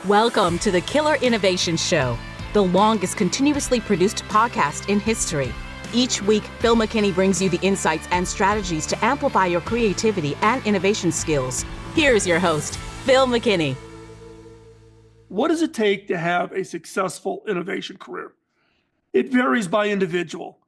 Welcome to the Killer Innovation Show, the longest continuously produced podcast in history. Each week, Phil McKinney brings you the insights and strategies to amplify your creativity and innovation skills. Here's your host, Phil McKinney. What does it take to have a successful innovation career? It varies by individual.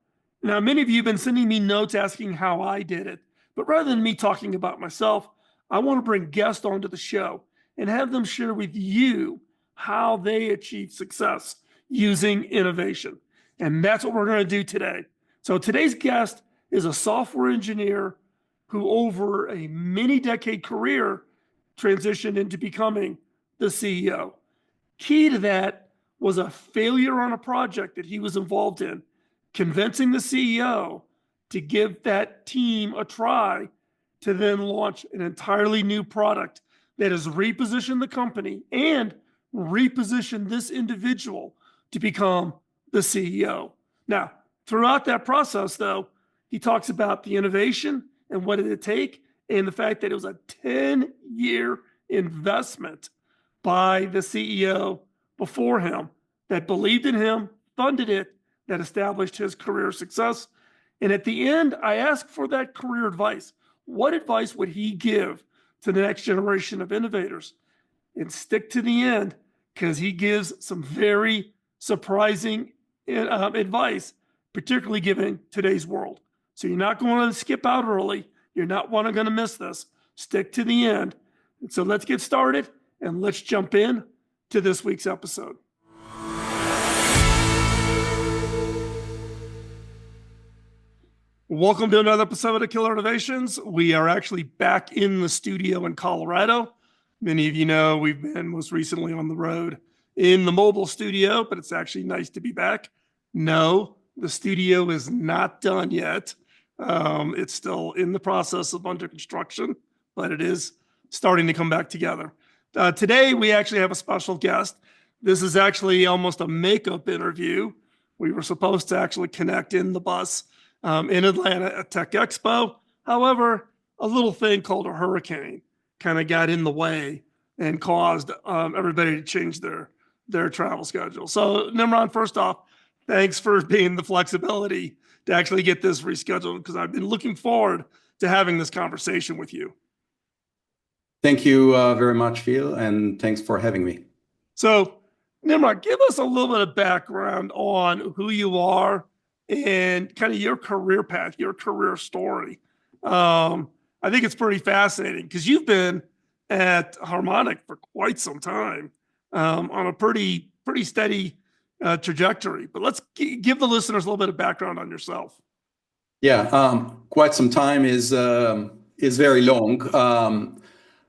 Now, many of you have been sending me notes asking how I did it, but rather than me talking about myself, I want to bring guests onto the show and have them share with you how they achieve success using innovation. And that's what we're going to do today. So today's guest is a software engineer who over a many-decade career transitioned into becoming the CEO. Key to that was a failure on a project that he was involved in, convincing the CEO to give that team a try to then launch an entirely new product that has repositioned the company and repositioned this individual to become the CEO. Now, throughout that process, though, he talks about the innovation and what did it take, and the fact that it was a 10-year investment by the CEO before him that believed in him, funded it, that established his career success. And at the end, I asked for that career advice. What advice would he give to the next generation of innovators? And stick to the end, because he gives some very surprising advice, particularly given today's world. So you're not going to skip out early. You're not going to miss this. Stick to the end. And so let's get started and let's jump in to this week's episode. Welcome to another episode of Killer Innovations. We are actually back in the studio in Colorado. Many of you know we've been most recently on the road in the mobile studio, but it's actually nice to be back. No, the studio is not done yet. It's still in the process of under construction, but it is starting to come back together. Today, we actually have a special guest. This is actually almost a makeup interview. We were supposed to actually connect in the bus in Atlanta at Tech Expo. However, a little thing called a hurricane kind of got in the way and caused everybody to change their travel schedule. So Nimrod, first off, thanks for being the flexibility to actually get this rescheduled, because I've been looking forward to having this conversation with you. Thank you very much, Phil, and thanks for having me. So Nimrod, give us a little bit of background on who you are and kind of your career path, your career story. I think it's pretty fascinating because you've been at Harmonic for quite some time on a pretty steady trajectory. But let's give the listeners a little bit of background on yourself. Yeah, quite some time is very long.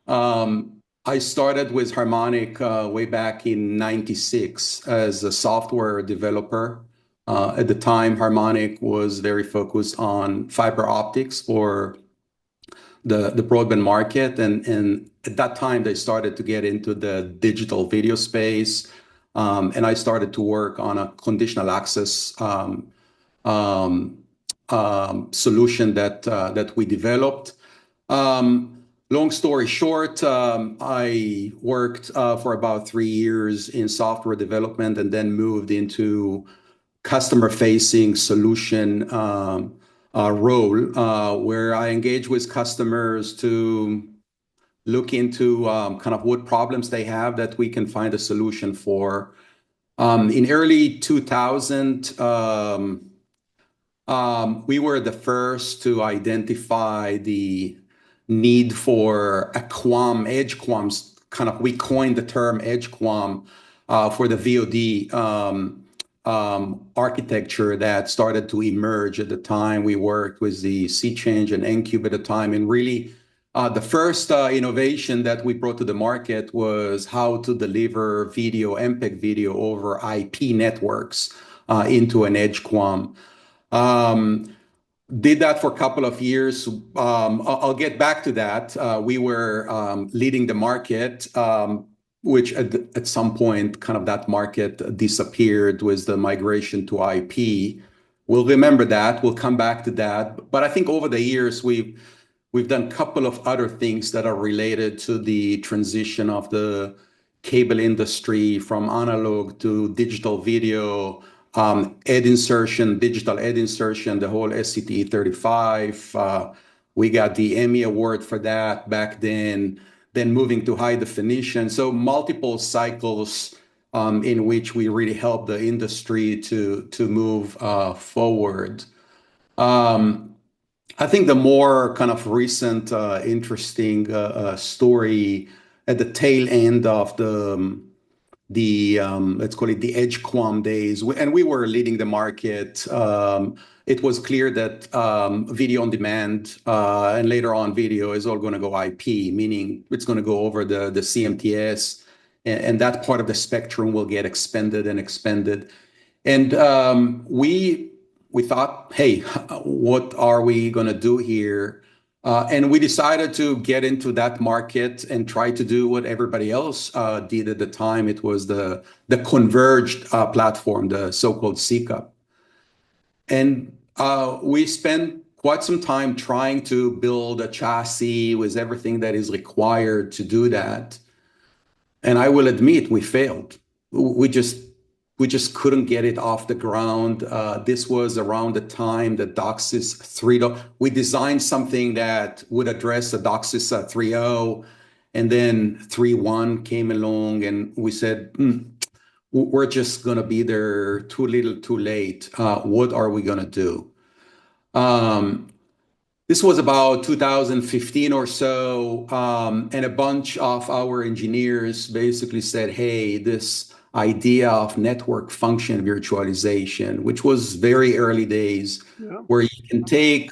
I started with Harmonic way back in '96 as a software developer. At the time, Harmonic was very focused on fiber optics for the broadband market. And at that time, they started to get into the digital video space. And I started to work on a conditional access solution that we developed. Long story short, I worked for about 3 years in software development and then moved into customer-facing solution role, where I engage with customers to look into kind of what problems they have that we can find a solution for. In early 2000, we were the first to identify the need for a QAM, edge QAMs, kind of, we coined the term edge QAM for the VOD architecture that started to emerge at the time. We worked with the Sea Change and Ncube at the time, and really the first innovation that we brought to the market was how to deliver video, MPEG video over IP networks into an edge QAM. Did that for a couple of years. I'll get back to that. We were leading the market, which at some point, kind of that market disappeared with the migration to IP. We'll remember that. We'll come back to that. But I think over the years, we've done a couple of other things that are related to the transition of the cable industry, from analog to digital video, ad insertion, digital ad insertion, the whole SCTE 35. We got the Emmy Award for that back then moving to high definition. So multiple cycles in which we really helped the industry to move forward. I think the more kind of recent, interesting story at the tail end of the let's call it the EdgeQuam days, and we were leading the market. It was clear that video on demand and later on video is all going to go IP, meaning it's going to go over the CMTS, and that part of the spectrum will get expanded and expanded. And we thought, hey, what are we going to do here? And we decided to get into that market and try to do what everybody else did at the time. It was the converged platform, the so-called CCAP. And we spent quite some time trying to build a chassis with everything that is required to do that. And I will admit, we failed. We just couldn't get it off the ground. This was around the time that DOCSIS 3.0. We designed something that would address the DOCSIS 3.0, and then 3.1 came along, and we said, we're just going to be there too little, too late. What are we going to do? This was about 2015 or so, and a bunch of our engineers basically said, hey, this idea of network function virtualization, which was very early days, where you can take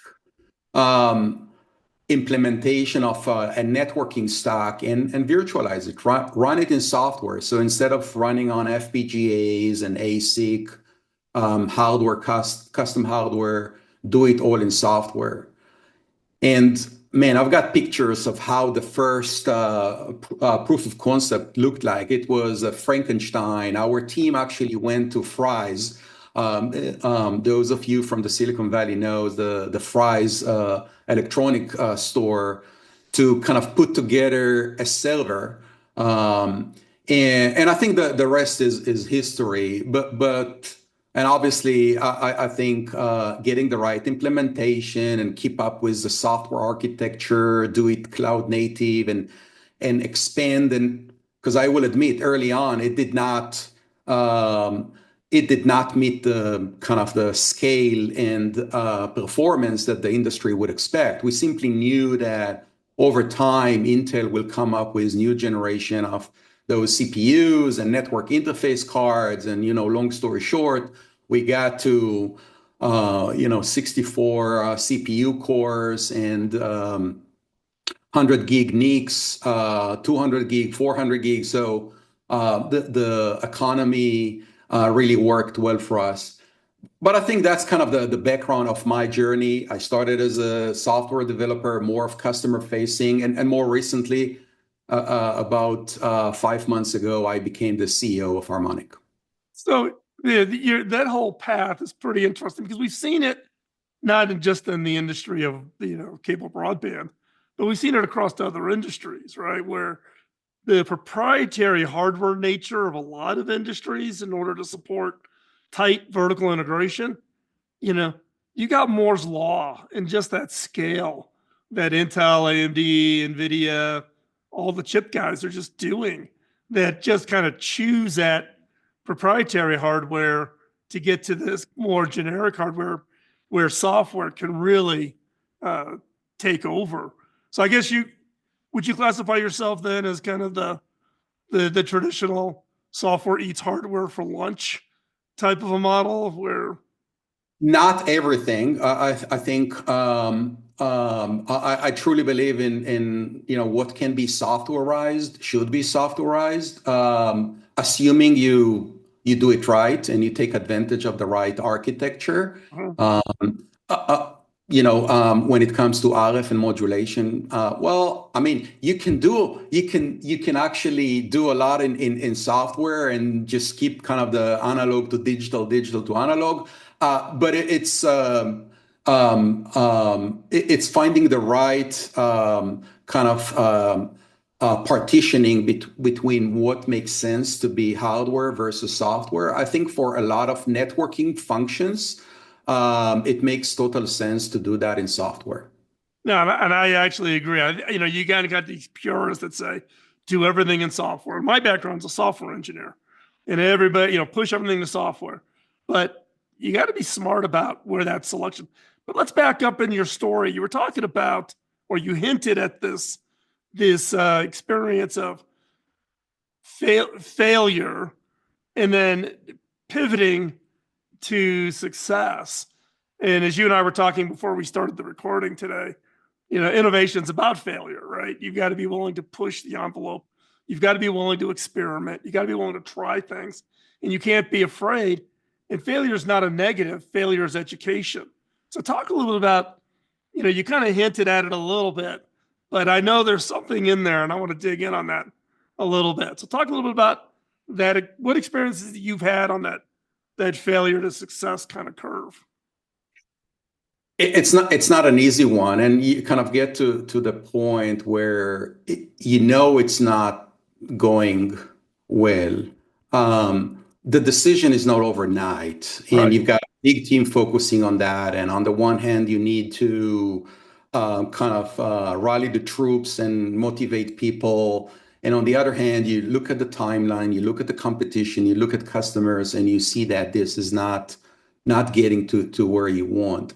implementation of a networking stack and virtualize it, run it in software. So instead of running on FPGAs and ASIC hardware, custom hardware, do it all in software. And man, I've got pictures of how the first proof of concept looked like. It was a Frankenstein. Our team actually went to Fry's. Those of you from the Silicon Valley know the Fry's electronic store, to kind of put together a server. And I think the rest is history. And obviously, I think getting the right implementation and keep up with the software architecture, do it cloud native and expand. And because I will admit, early on, it did not meet the kind of the scale and performance that the industry would expect. We simply knew that over time, Intel will come up with new generation of those CPUs and network interface cards. And, long story short, we got to, 64 CPU cores and 100 gig NICs, 200 gig, 400 gig. So the economy really worked well for us. But I think that's kind of the background of my journey. I started as a software developer, more of customer facing, and more recently, about 5 months ago, I became the CEO of Harmonic. So that whole path is pretty interesting, because we've seen it not just in the industry of cable broadband, but we've seen it across other industries, right? Where the proprietary hardware nature of a lot of industries, in order to support tight vertical integration, you got Moore's law and just that scale that Intel, AMD, NVIDIA, all the chip guys are just doing, that just kind of choose that proprietary hardware to get to this more generic hardware where software can really take over. So I guess would you classify yourself then as kind of the traditional software eats hardware for lunch type of a model, where? Not everything. I think I truly believe in what can be softwareized should be softwareized, assuming you do it right and you take advantage of the right architecture. When it comes to RF and modulation, well, I mean, you can actually do a lot in software and just keep kind of the analog to digital to analog. But it's finding the right kind of partitioning between what makes sense to be hardware versus software. I think for a lot of networking functions, it makes total sense to do that in software. No, and I actually agree. You kind of got these purists that say do everything in software. My background's a software engineer, and everybody, push everything to software. But you got to be smart about where that selection. But let's back up in your story. You were talking about, or you hinted at this experience of failure, and then pivoting to success. And as you and I were talking before we started the recording today, innovation's about failure, right? You've got to be willing to push the envelope. You've got to be willing to experiment. You got to be willing to try things, and you can't be afraid. And failure is not a negative. Failure is education. So talk a little bit about, you kind of hinted at it a little bit, but I know there's something in there, and I want to dig in on that a little bit. So talk a little bit about that. What experiences that you've had on that failure to success kind of curve? It's not an easy one, and you kind of get to the point where it's not going well. The decision is not overnight, and Right. you've got a big team focusing on that. And on the one hand, you need to rally the troops and motivate people. And on the other hand, you look at the timeline, you look at the competition, you look at customers, and you see that this is not getting to where you want.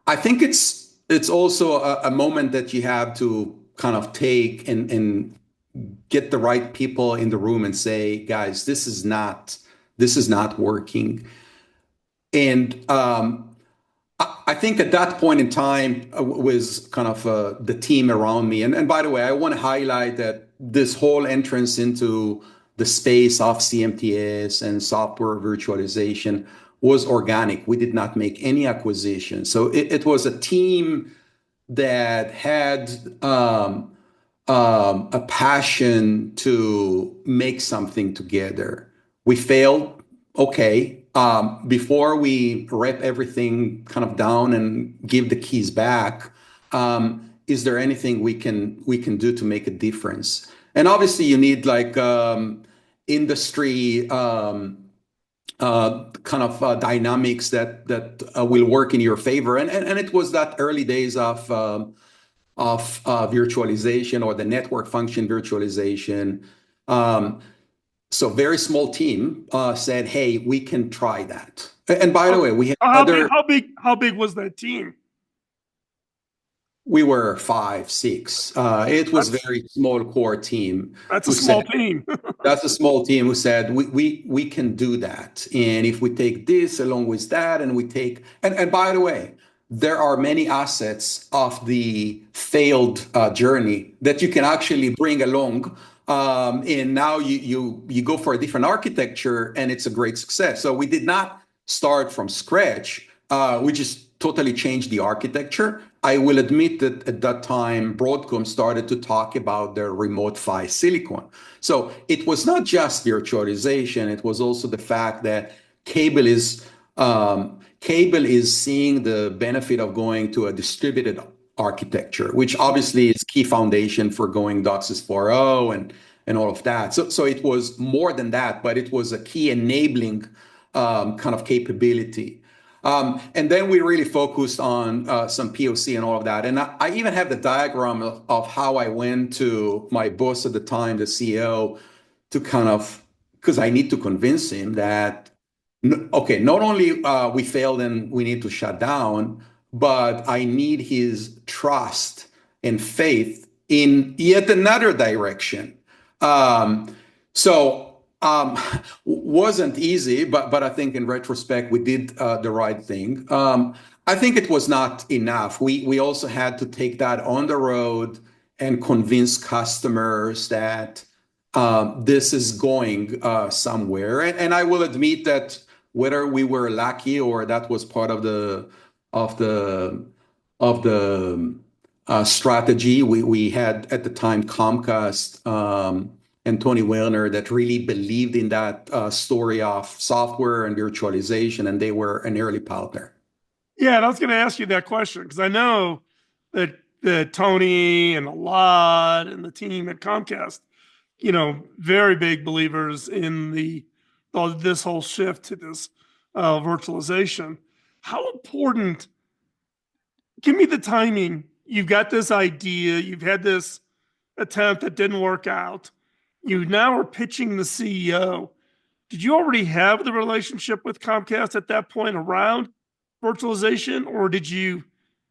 I think it's also a moment that you have to kind of take and get the right people in the room and say, guys, this is not working. And I think at that point in time was kind of the team around me. And by the way, I want to highlight that this whole entrance into the space of CMTS and software virtualization was organic. We did not make any acquisition. So it was a team that had a passion to make something together. We failed. Okay. Before we wrap everything kind of down and give the keys back, is there anything we can do to make a difference? And obviously, you need like industry dynamics that will work in your favor. And it was that early days of virtualization or the network function virtualization. So very small team said, "Hey, we can try that." And by the way, we had other. How big was that team? We were 5, 6. It was That's very small core team. that's a Who small said, team. That's a small team who said we can do that, and if we take this along with that, and we take and by the way, there are many assets of the failed journey that you can actually bring along, and now you go for a different architecture, and it's a great success. So we did not start from scratch. We just totally changed the architecture. I will admit that at that time, Broadcom started to talk about their remote PHY silicon. So it was not just virtualization. It was also the fact that cable is seeing the benefit of going to a distributed architecture, which obviously is key foundation for going DOCSIS 4.0 and all of that. So it was more than that, but it was a key enabling kind of capability. And then we really focused on some POC and all of that. And I even have the diagram of how I went to my boss at the time, the CEO, to because I need to convince him that, okay, not only we failed and we need to shut down, but I need his trust and faith in yet another direction. So wasn't easy, but I think in retrospect we did the right thing. I think it was not enough. We also had to take that on the road and convince customers that this is going somewhere. And I will admit that whether we were lucky or that was part of the strategy, we had at the time Comcast and Tony Werner that really believed in that story of software and virtualization, and they were an early partner. Yeah, and I was going to ask you that question because I know that that Tony and Alad and the team at Comcast, very big believers in this whole shift to this virtualization. How important? Give me the timing. You've got this idea. You've had this attempt that didn't work out. You now are pitching the CEO. Did you already have the relationship with Comcast at that point around virtualization, or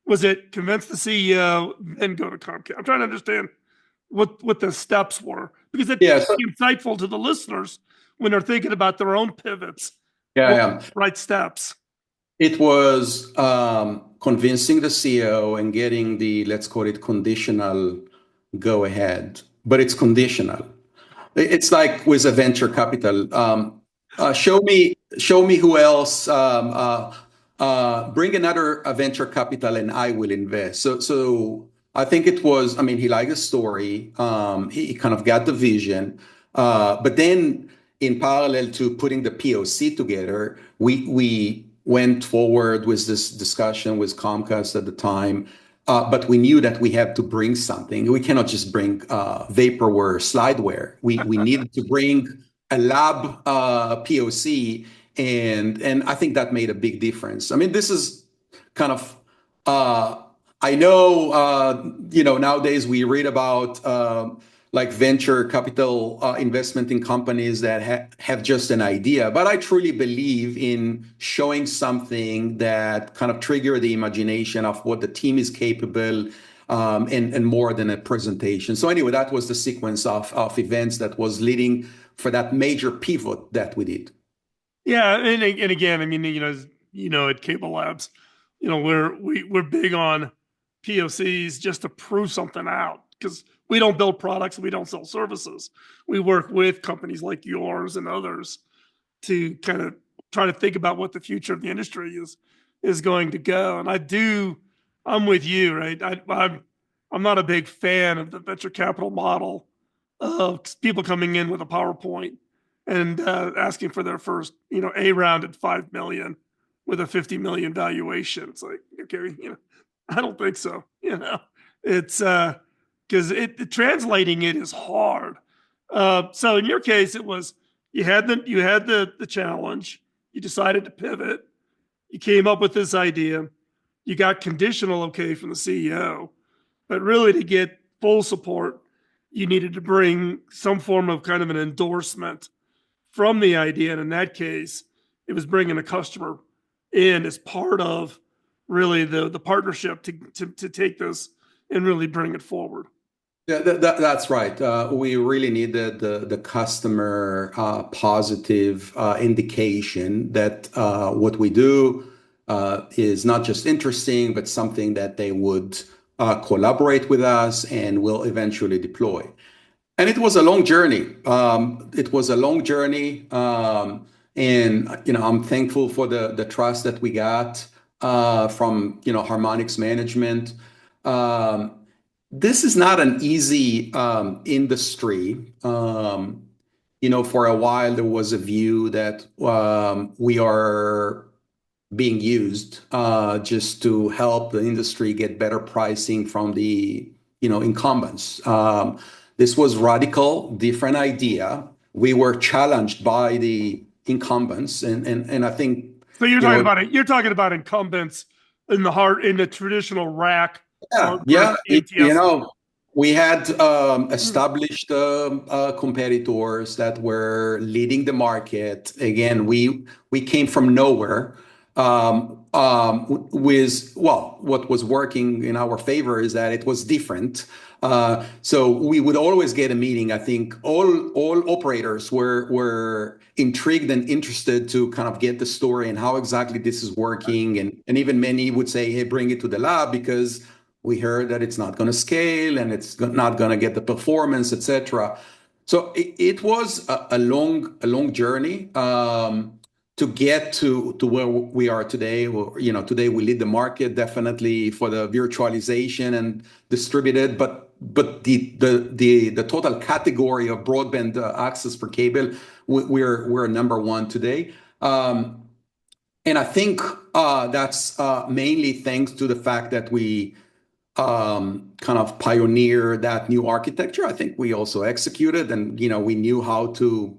was it convince the CEO, then go to Comcast? I'm trying to understand what the steps were, because it Yeah, can so, be insightful to the listeners when they're thinking about their own pivots. yeah, What yeah. right steps? It was convincing the CEO and getting the, let's call it, conditional go ahead, but it's conditional. It's like with a venture capital. Show me who else. Bring another venture capital, and I will invest. So I think it was. I mean, he liked the story. He kind of got the vision, but then in parallel to putting the POC together, we went forward with this discussion with Comcast at the time. But we knew that we had to bring something. We cannot just bring vaporware, slideware. We needed to bring a lab POC, and I think that made a big difference. I mean, this is kind of I know nowadays we read about like venture capital investment in companies that have just an idea, but I truly believe in showing something that kind of trigger the imagination of what the team is capable, and more than a presentation. So anyway, that was the sequence of events that was leading for that major pivot that we did. Yeah, and again, I mean, at Cable Labs, we're big on POCs just to prove something out, because we don't build products, we don't sell services. We work with companies like yours and others to kind of try to think about what the future of the industry is going to go. And I'm with you, right? I'm not a big fan of the venture capital model of people coming in with a PowerPoint and asking for their first, A round at 5 million with a 50 million valuation. It's like, okay, I don't think so. It's because translating it is hard. So in your case, it was you had the challenge, you decided to pivot, you came up with this idea, you got conditional okay from the CEO, but really to get full support, you needed to bring some form of kind of an endorsement from the idea. And in that case, it was bringing a customer in as part of really the partnership to take this and really bring it forward. Yeah, that's right. We really needed the customer positive indication that what we do is not just interesting, but something that they would collaborate with us and will eventually deploy. And it was a long journey. And I'm thankful for the trust that we got from Harmonic's management. This is not an easy industry. For a while there was a view that we are being used just to help the industry get better pricing from the incumbents. This was radical, different idea. We were challenged by the incumbents, and I think. So you're talking about incumbents in the traditional rack. Yeah. ATS. We had established competitors that were leading the market. Again, we came from nowhere. What was working in our favor is that it was different. So we would always get a meeting. I think all operators were intrigued and interested to kind of get the story and how exactly this is working. And even many would say, hey, bring it to the lab, because we heard that it's not going to scale and it's not going to get the performance, etc. So it was a long journey to get to where we are today. Today we lead the market definitely for the virtualization and distributed, but the total category of broadband access for cable, we're number one today. And I think that's mainly thanks to the fact that we kind of pioneer that new architecture. I think we also executed, and we knew how to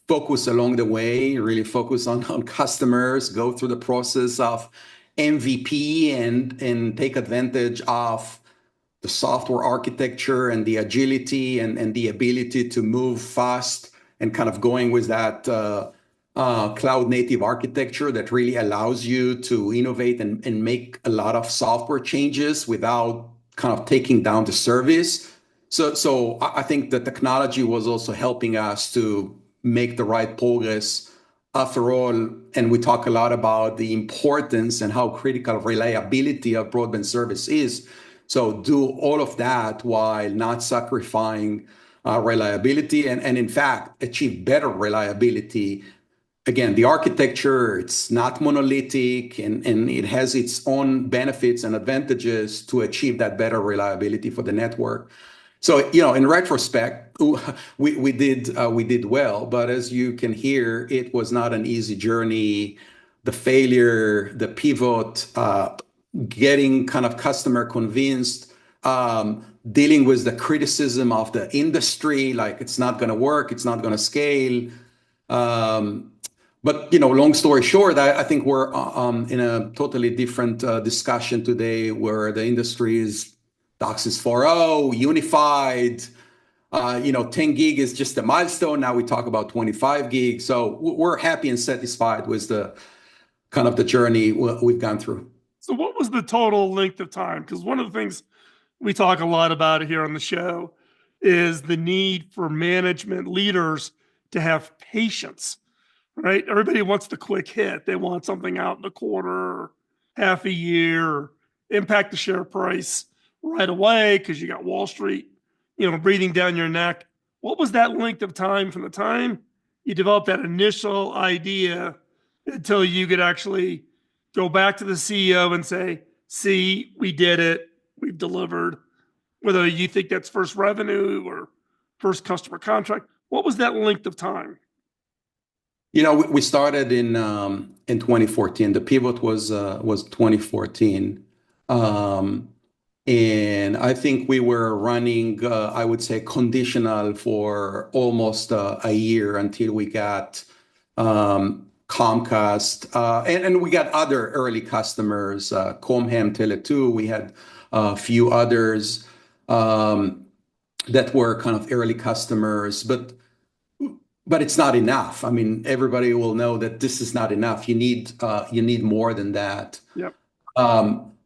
focus along the way, really focus on customers, go through the process of MVP and take advantage of the software architecture and the agility and the ability to move fast and kind of going with that cloud native architecture that really allows you to innovate and make a lot of software changes without kind of taking down the service. So I think the technology was also helping us to make the right progress. After all, and we talk a lot about the importance and how critical reliability of broadband service is. So do all of that while not sacrificing reliability and in fact, achieve better reliability. Again, the architecture, it's not monolithic and it has its own benefits and advantages to achieve that better reliability for the network. So, in retrospect, we did well, but as you can hear, it was not an easy journey. The failure, the pivot, getting kind of customer convinced, dealing with the criticism of the industry, like it's not going to work, it's not going to scale. But long story short, I think we're in a totally different discussion today, where the industry is DOCSIS 4.0, unified. 10 gig is just a milestone. Now we talk about 25 gig. So we're happy and satisfied with the kind of the journey we've gone through. So what was the total length of time? Because one of the things we talk a lot about here on the show is the need for management leaders to have patience, right? Everybody wants the quick hit. They want something out in a quarter, or half a year, or impact the share price right away because you got Wall Street, breathing down your neck. What was that length of time from the time you developed that initial idea until you could actually go back to the CEO and say, see, we did it, we've delivered, whether you think that's first revenue or first customer contract? What was that length of time? We started in 2014. The pivot was 2014. And I think we were running, I would say, conditional for almost a year until we got Comcast, and we got other early customers, Comhem, Tele2. We had a few others that were kind of early customers, but it's not enough. I mean, everybody will know that this is not enough. You need more than that. Yep.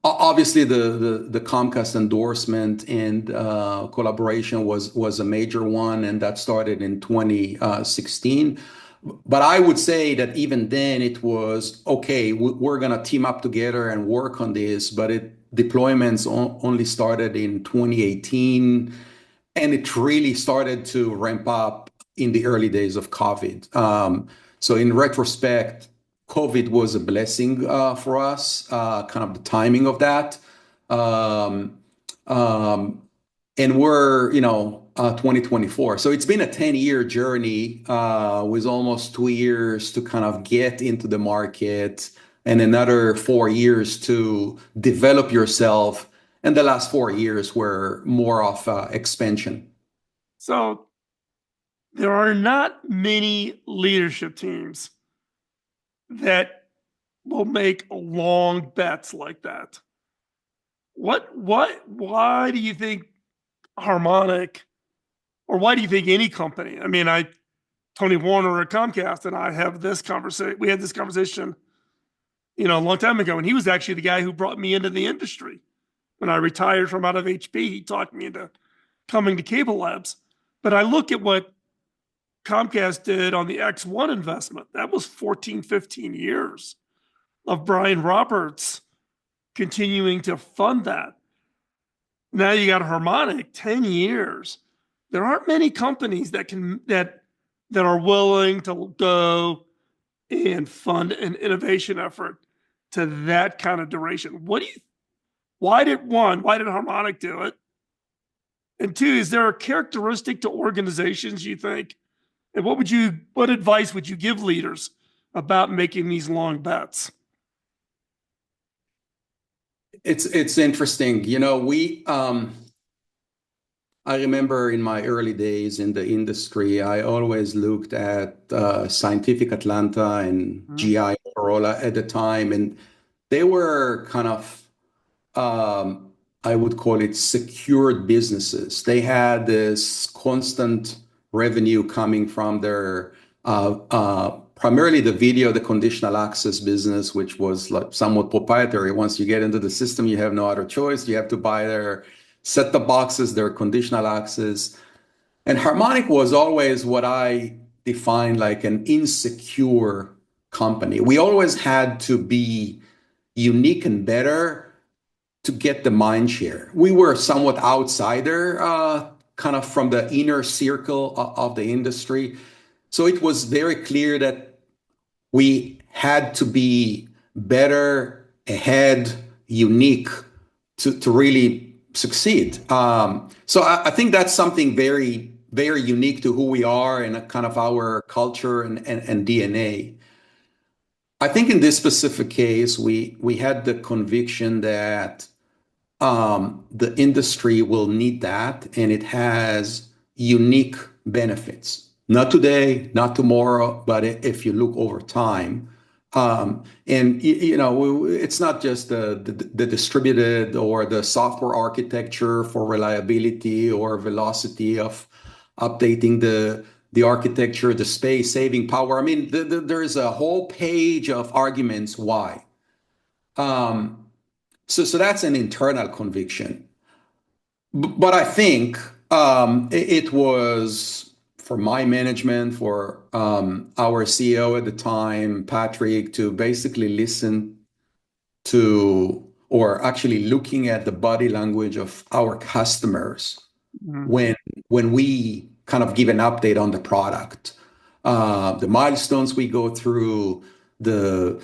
Obviously, the Comcast endorsement and collaboration was a major one, and that started in 2016. But I would say that even then it was okay. We're gonna team up together and work on this. But deployments only started in 2018, and it really started to ramp up in the early days of COVID. So in retrospect, COVID was a blessing for us, kind of the timing of that. And we're, 2024. So it's been a 10-year journey with almost 2 years to kind of get into the market and another 4 years to develop yourself. And the last 4 years were more of expansion. So there are not many leadership teams that will make long bets like that. Why do you think Harmonic, or why do you think any company? I mean, Tony Warner at Comcast and I have this conversation. We had this conversation, a long time ago, and he was actually the guy who brought me into the industry. When I retired from out of HP, he talked me into coming to Cable Labs. But I look at what Comcast did on the X1 investment. That was 14, 15 years of Brian Roberts continuing to fund that. Now you got Harmonic, 10 years. There aren't many companies that are willing to go and fund an innovation effort to that kind of duration. Why did Harmonic do it? And two, is there a characteristic to organizations you think? And what advice would you give leaders about making these long bets? It's interesting. I remember in my early days in the industry, I always looked at Scientific Atlanta and Mhm. GI Corolla at the time, and they were kind of I would call it secured businesses. They had this constant revenue coming from their primarily the video, the conditional access business, which was like somewhat proprietary. Once you get into the system, you have no other choice. You have to buy their set-top boxes, their conditional access. And Harmonic was always what I define like an insecure company. We always had to be unique and better to get the mind share. We were somewhat outsider, kind of from the inner circle of the industry. So it was very clear that we had to be better, ahead, unique to really succeed. So I think that's something very, very unique to who we are and kind of our culture and DNA. I think in this specific case, we had the conviction that the industry will need that, and it has unique benefits. Not today, not tomorrow, but if you look over time. And it's not just the distributed or the software architecture for reliability or velocity of updating the architecture, the space, saving power. I mean, there is a whole page of arguments why. So that's an internal conviction. But I think it was for my management, for our CEO at the time, Patrick, to basically listen to, or actually looking at the body language of our customers Mhm. when we kind of give an update on the product, the milestones we go through, the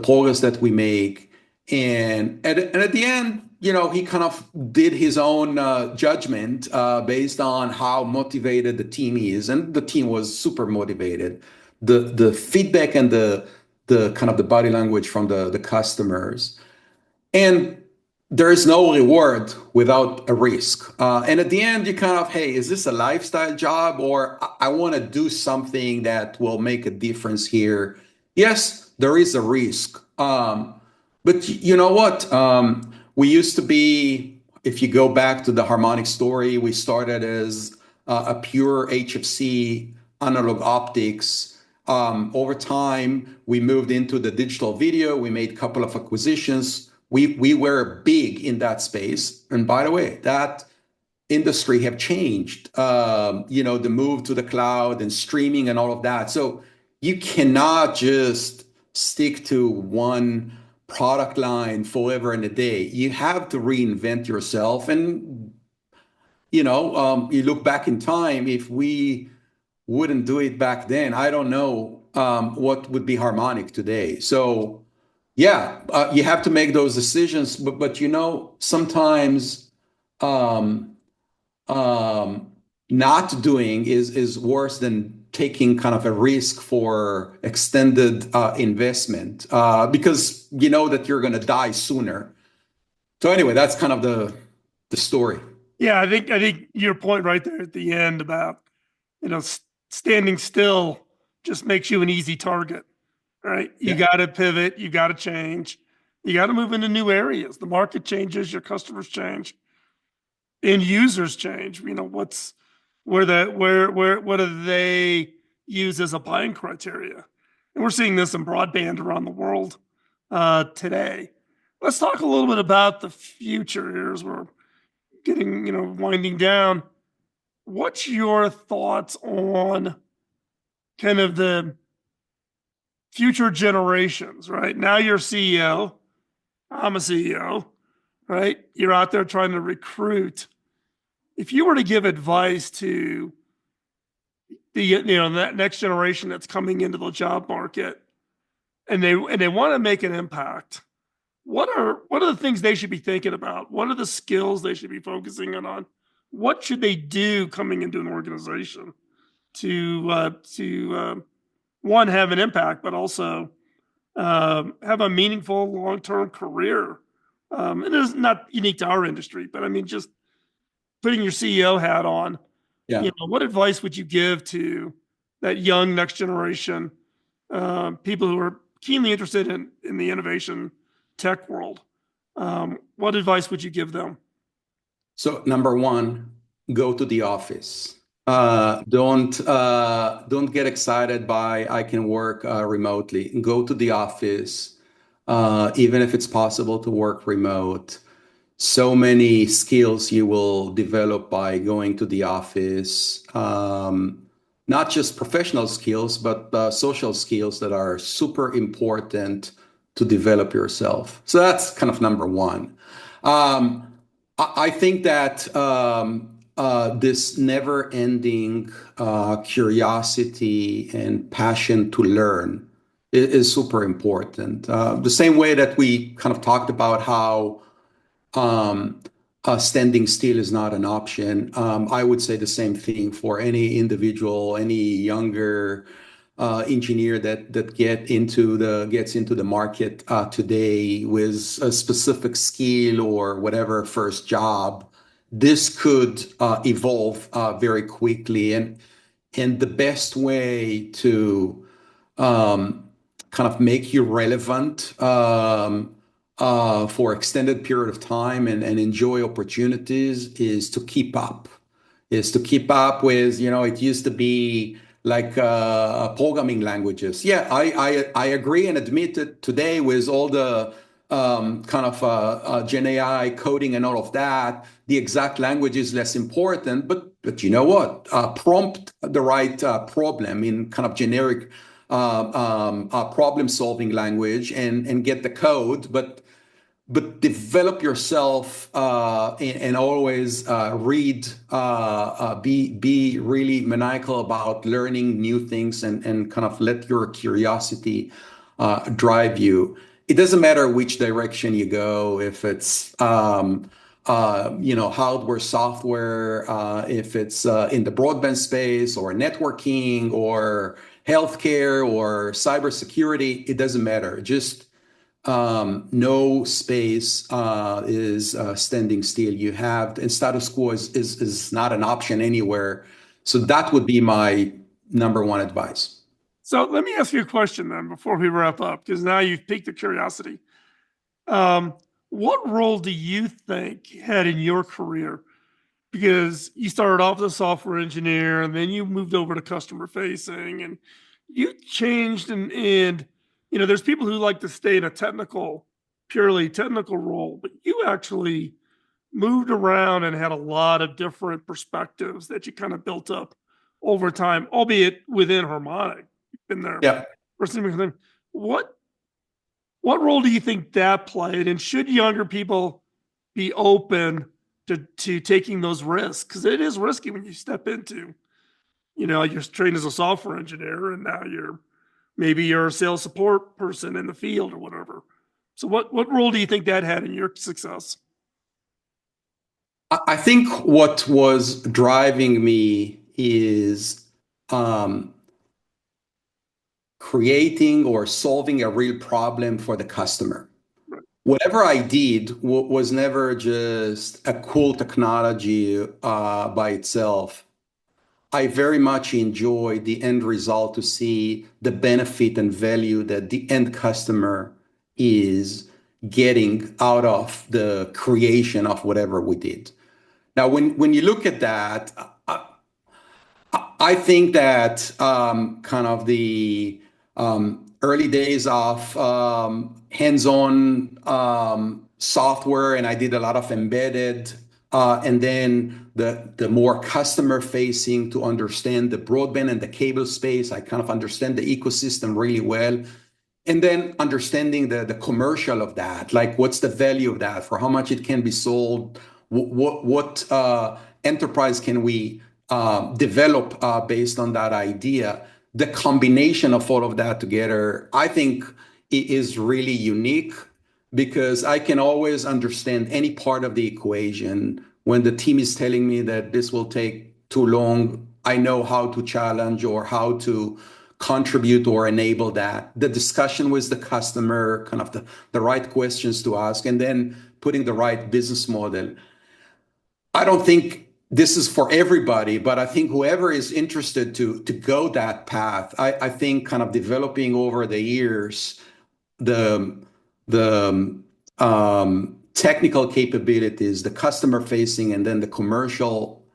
progress that we make, and at the end, he kind of did his own judgment based on how motivated the team is, and the team was super motivated. The feedback and the kind of the body language from the customers. And there is no reward without a risk. And at the end, you kind of, hey, is this a lifestyle job or I want to do something that will make a difference here? Yes, there is a risk. But you know what? We used to be, if you go back to the Harmonic story, we started as a pure HFC analog optics. Over time, we moved into the digital video. We made a couple of acquisitions. We were big in that space. And by the way, that industry have changed, the move to the cloud and streaming and all of that. So you cannot just stick to one product line forever and a day. You have to reinvent yourself. And, you look back in time, if we wouldn't do it back then, I don't know what would be Harmonic today. So yeah, you have to make those decisions, but sometimes um, um, not doing is worse than taking kind of a risk for extended investment because you know that you're going to die sooner. So anyway, that's kind of the story. Yeah, I think your point right there at the end about standing still just makes you an easy target, right? You Yeah. got to pivot, you got to change, you got to move into new areas. The market changes, your customers change, end users change. What's where what do they use as a buying criteria? And we're seeing this in broadband around the world today. Let's talk a little bit about the future here as we're getting, winding down. What's your thoughts on kind of the future generations, right? Now you're CEO, I'm a CEO, right? You're out there trying to recruit. If you were to give advice to that next generation that's coming into the job market and they want to make an impact, what are the things they should be thinking about? What are the skills they should be focusing in on? What should they do coming into an organization to one, have an impact, but also have a meaningful long-term career And it's not unique to our industry, but I mean, just putting your CEO hat on, Yeah. what advice would you give to that young next generation, people who are keenly interested in the innovation tech world? What advice would you give them? So number one, go to the office. Don't get excited by I can work remotely. Go to the office, even if it's possible to work remote. So many skills you will develop by going to the office. Not just professional skills, but social skills that are super important to develop yourself. So that's kind of number one. Um, I think that this never-ending curiosity and passion to learn is super important. The same way that we kind of talked about how standing still is not an option. I would say the same thing for any individual, any younger engineer that gets into the market today with a specific skill or whatever first job. This could evolve very quickly, and the best way to kind of make you relevant for extended period of time and enjoy opportunities is to keep up with, it used to be like programming languages. Yeah, I agree and admit that today with all the kind of Gen AI coding and all of that, the exact language is less important. But you know what? Prompt the right problem in kind of generic problem-solving language and get the code, but develop yourself and always read, be really maniacal about learning new things and kind of let your curiosity drive you. It doesn't matter which direction you go, if it's hardware, software, if it's in the broadband space or networking or healthcare or cybersecurity, it doesn't matter. Just no space is standing still. You have, and status quo is not an option anywhere. So that would be my number one advice. So let me ask you a question then before we wrap up, because now you've piqued the curiosity. What role do you think you had in your career? Because you started off as a software engineer and then you moved over to customer facing and you changed and there's people who like to stay in a purely technical role, but you actually moved around and had a lot of different perspectives that you kind of built up over time, albeit within Harmonic. You've been there Yeah. for some time. What what role do you think that played? And should younger people be open to taking those risks? Because it is risky when you step into, you're trained as a software engineer and now maybe you're a sales support person in the field or whatever. So what role do you think that had in your success? I think what was driving me is creating or solving a real problem for the customer. Right. Whatever I did was never just a cool technology by itself. I very much enjoy the end result to see the benefit and value that the end customer is getting out of the creation of whatever we did. Now, when you look at that, I think that kind of the early days of hands-on software, and I did a lot of embedded, and then the more customer-facing to understand the broadband and the cable space. I kind of understand the ecosystem really well. And then understanding the commercial of that, like what's the value of that, for how much it can be sold, what enterprise can we develop based on that idea. The combination of all of that together, I think, is really unique because I can always understand any part of the equation. When the team is telling me that this will take too long, I know how to challenge or how to contribute or enable that. The discussion with the customer, kind of the right questions to ask, and then putting the right business model. I don't think this is for everybody, but I think whoever is interested to go that path, I think kind of developing over the years the technical capabilities, the customer facing, and then the commercial.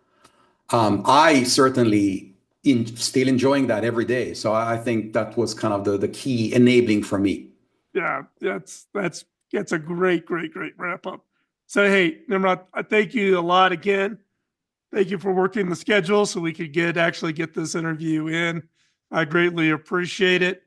I certainly still enjoying that every day. So I think that was kind of the key enabling for me. Yeah, that's a great wrap up. So hey, Nimrod, I thank you a lot again. Thank you for working the schedule so we could actually get this interview in. I greatly appreciate it.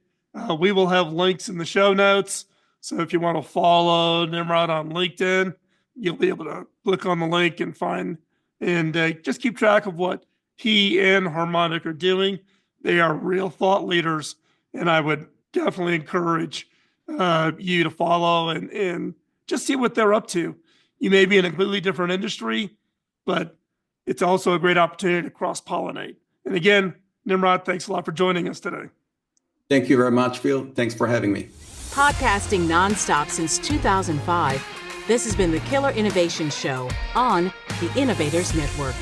We will have links in the show notes. So if you want to follow Nimrod on LinkedIn, you'll be able to click on the link and find and just keep track of what he and Harmonic are doing. They are real thought leaders, and I would definitely encourage you to follow and just see what they're up to. You may be in a completely different industry, but it's also a great opportunity to cross-pollinate. And again, Nimrod, thanks a lot for joining us today. Thank you very much, Phil. Thanks for having me. Podcasting nonstop since 2005, this has been the Killer Innovation Show on the Innovators Network.